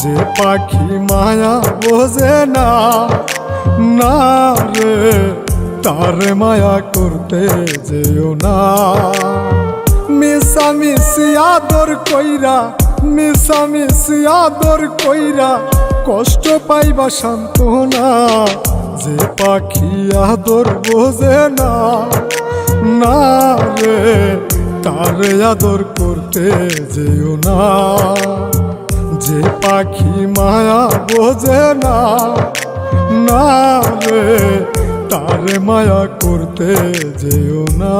যে পাখি মায়া বোঝে না, না রে তারে মায়া করতে যেও না। মিশামিশি আদর কইরা, মিশামিশি আদর কইরা কষ্ট পাইবা সান্ত্বনা। যে পাখি আদর বোঝে না, না রে তারে আদর করতে যেও না। যে পাখি মায়া বোঝে না, না রে তারে মায়া করতে যেও না।